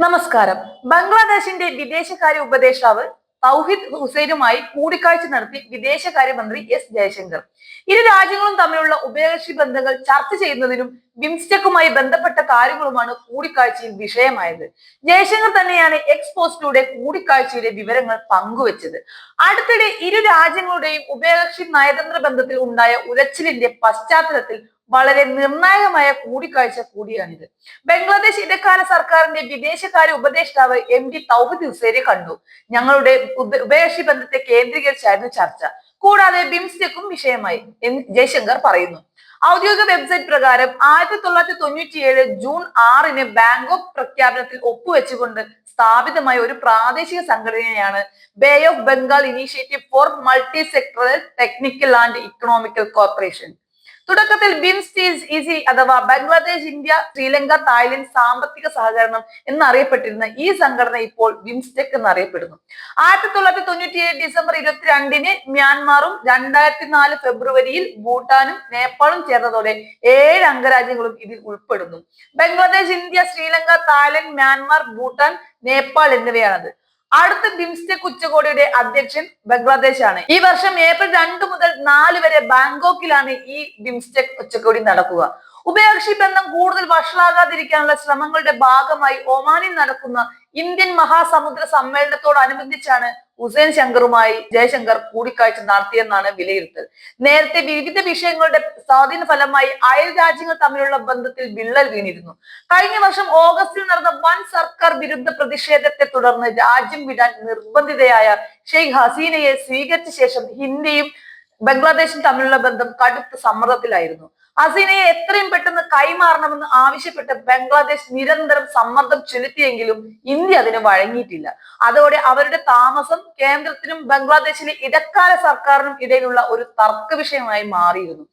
നമസ്കാരം. ബംഗ്ലാദേശിന്റെ വിദേശകാര്യ ഉപദേഷ്ടാവ് തൗഹിദ് ഹുസൈനുമായി കൂടിക്കാഴ്ച നടത്തി വിദേശകാര്യമന്ത്രി എസ് ജയശങ്കർ. ഇരു രാജ്യങ്ങളും തമ്മിലുള്ള ഉഭയകക്ഷി ബന്ധങ്ങൾ ചർച്ച ചെയ്യുന്നതിനും ബിംസ്റ്റെക്കുമായി ബന്ധപ്പെട്ട കാര്യങ്ങളുമാണ് കൂടിക്കാഴ്ചയിൽ വിഷയമായത്. ജയശങ്കർ തന്നെയാണ് എക്സ് പോസ്റ്റിലൂടെ കൂടിക്കാഴ്ചയുടെ വിവരങ്ങൾ പങ്കുവച്ചത്. അടുത്തിടെ ഇരു രാജ്യങ്ങളുടെയും ഉഭയകക്ഷി നയതന്ത്ര ബന്ധത്തിൽ ഉണ്ടായ ഉലച്ചിലിന്റെ പശ്ചാത്തലത്തിൽ വളരെ നിർണായകമായ കൂടിക്കാഴ്ച കൂടിയാണിത്. ബംഗ്ലാദേശ് ഇടക്കാല സർക്കാരിന്റെ വിദേശകാര്യ ഉപദേഷ്ടാവ് MD തൗഹിദ് ഹുസൈനെ കണ്ടു. ഞങ്ങളുടെ ഉഭയകക്ഷി ബന്ധത്തെ കേന്ദ്രീകരിച്ചായിരുന്നു ചർച്ച. കൂടാതെ ബിംസ്റ്റെക്കും വിഷയമായി എന്ന് ജയശങ്കർ പറയുന്നു. ഔദ്യോഗിക വെബ്സൈറ്റ് പ്രകാരം 1997 ജൂൺ 6 ബാങ്കോക്ക് പ്രഖ്യാപനത്തിൽ ഒപ്പുവെച്ചുകൊണ്ട് സ്ഥാപിതമായ ഒരു പ്രാദേശിക സംഘടനയാണ് bay of Bengal initiative four multi sectoral technical and economical corporation. തുടക്കത്തിൽ ബിംസ്റ്റീസ് അഥവാ ബംഗ്ലാദേശ്, ഇന്ത്യ, ശ്രീലങ്ക, തായ്ലൻഡ് സാമ്പത്തിക സഹകരണം എന്നറിയപ്പെട്ടിരുന്ന ഈ സംഘടന ഇപ്പോൾ ബിംസ്റ്റെക് എന്നറിയപ്പെടുന്നു. 1997 ഡിസംബർ 22 മ്യാൻമാറും 2004 ഫെബ്രുവരിയിൽ ഭൂട്ടാനും നേപ്പാളും ചേർന്നതോടെ 7 അംഗരാജ്യങ്ങളും ഇതിൽ ഉൾപ്പെടുന്നു. Bangladesh, India, Sri Lanka, Thailand, Myanmar, Bhutan, Nepal എന്നിവയാണത്. അടുത്ത ബിംസ്റ്റെക് ഉച്ചകോടിയുടെ അധ്യക്ഷൻ ബംഗ്ലാദേശ് ആണ്. ഈ വർഷം ഏപ്രിൽ 2 മുതൽ 4 വരെ ബാങ്കോക്കിലാണ് ഈ ബിംസ്റ്റെക് ഉച്ചകോടി നടക്കുക. ഉഭയകക്ഷി ബന്ധം കൂടുതൽ വഷളാകാതിരിക്കാനുള്ള ശ്രമങ്ങളുടെ ഭാഗമായി ഒമാനിൽ നടക്കുന്ന ഇന്ത്യൻ മഹാസമുദ്ര സമ്മേളനത്തോടനുബന്ധിച്ചാണ് ഹുസൈൻ ശങ്കറുമായി ജയശങ്കർ കൂടിക്കാഴ്ച നടത്തിയെന്നാണ് വിലയിരുത്തൽ. നേരത്തെ വിവിധ വിഷയങ്ങളുടെ സ്വാധീന ഫലമായി അയൽ രാജ്യങ്ങൾ തമ്മിലുള്ള ബന്ധത്തിൽ വിള്ളൽ വീണിരുന്നു. കഴിഞ്ഞ വർഷം ഓഗസ്റ്റിൽ നടന്ന വൻ സർക്കാർ വിരുദ്ധ പ്രതിഷേധത്തെ തുടർന്ന് രാജ്യം വിടാൻ നിർബന്ധിതയായ ഷെയ്ഖ് ഹസീനയെ സ്വീകരിച്ച ശേഷം ഇന്ത്യയും ബംഗ്ലാദേശും തമ്മിലുള്ള ബന്ധം കടുത്ത സമ്മർദ്ദത്തിലായിരുന്നു. ഹസീനയെ എത്രയും പെട്ടെന്ന് കൈമാറണമെന്ന് ആവശ്യപ്പെട്ട് ബംഗ്ലാദേശ് നിരന്തരം സമ്മർദ്ദം ചെലുത്തിയെങ്കിലും ഇന്ത്യ അതിന് വഴങ്ങിയിട്ടില്ല. അതോടെ അവരുടെ താമസം കേന്ദ്രത്തിനും ബംഗ്ലാദേശിലെ ഇടക്കാല സർക്കാരിനും ഇടയിലുള്ള ഒരു തർക്ക വിഷയമായി മാറിയിരുന്നു.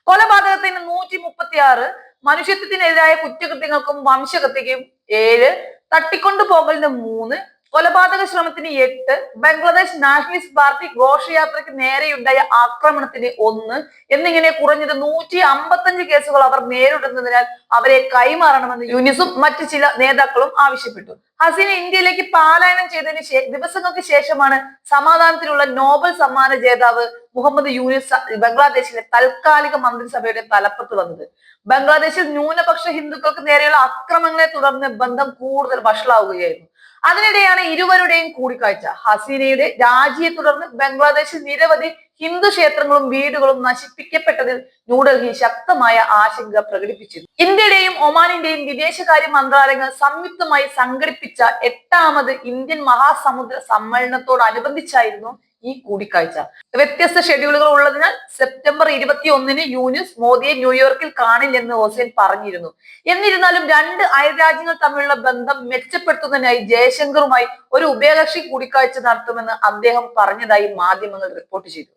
കൊലപാതകത്തിന് 136, മനുഷ്യത്വത്തിനെതിരായ കുറ്റകൃത്യങ്ങൾക്കും വംശഹത്യക്കും 7, തട്ടിക്കൊണ്ടുപോകലിന് 3, കൊലപാതക ശ്രമത്തിന് 8, ബംഗ്ലാദേശ് നാഷണലിസ്റ്റ് പാർട്ടി ഘോഷയാത്രയ്ക്ക് നേരെയുണ്ടായ ആക്രമണത്തിന് 1 എന്നിങ്ങനെ കുറഞ്ഞത് 155 കേസുകൾ അവർ നേരിടുന്നതിനാൽ അവരെ കൈമാറണമെന്ന് യൂനിസും മറ്റു ചില നേതാക്കളും ആവശ്യപ്പെട്ടു. ഹസീന ഇന്ത്യയിലേക്ക് പലായനം ചെയ്തതിന് ദിവസങ്ങൾക്ക് ശേഷമാണ് സമാധാനത്തിനുള്ള നോബൽ സമ്മാന ജേതാവ് മുഹമ്മദ് യൂനിസ് ബംഗ്ലാദേശിലെ താൽക്കാലിക മന്ത്രിസഭയുടെ തലപ്പത്ത് വന്നത്. ബംഗ്ലാദേശിൽ ന്യൂനപക്ഷ ഹിന്ദുക്കൾക്ക് നേരെയുള്ള അക്രമങ്ങളെ തുടർന്ന് ബന്ധം കൂടുതൽ വഷളാവുകയായിരുന്നു. അതിനിടെയാണ് ഇരുവരുടെയും കൂടിക്കാഴ്ച. ഹസീനയുടെ രാജിയെ തുടർന്ന് ബംഗ്ലാദേശിൽ നിരവധി ഹിന്ദു ക്ഷേത്രങ്ങളും വീടുകളും നശിപ്പിക്കപ്പെട്ടതിൽ ന്യൂഡൽഹി ശക്തമായ ആശങ്ക പ്രകടിപ്പിച്ചിരുന്നു. ഇന്ത്യയുടെയും ഒമാനിന്റെയും വിദേശകാര്യ മന്ത്രാലയങ്ങൾ സംയുക്തമായി സംഘടിപ്പിച്ച 8ാമത് ഇന്ത്യൻ മഹാസമുദ്ര സമ്മേളനത്തോടനുബന്ധിച്ചായിരുന്നു ഈ കൂടിക്കാഴ്ച. വ്യത്യസ്ത ഷെഡ്യൂളുകൾ ഉള്ളതിനാൽ സെപ്റ്റംബർ 21 യൂനിസ് മോദിയെ ന്യൂയോർക്കിൽ കാണില്ലെന്ന് ഹുസൈൻ പറഞ്ഞിരുന്നു. എന്നിരുന്നാലും 2 അയൽരാജ്യങ്ങൾ തമ്മിലുള്ള ബന്ധം മെച്ചപ്പെടുത്തുന്നതിനായി ജയശങ്കറുമായി ഒരു ഉഭയകക്ഷി കൂടിക്കാഴ്ച നടത്തുമെന്ന് അദ്ദേഹം പറഞ്ഞതായി മാധ്യമങ്ങൾ റിപ്പോർട്ട് ചെയ്തു.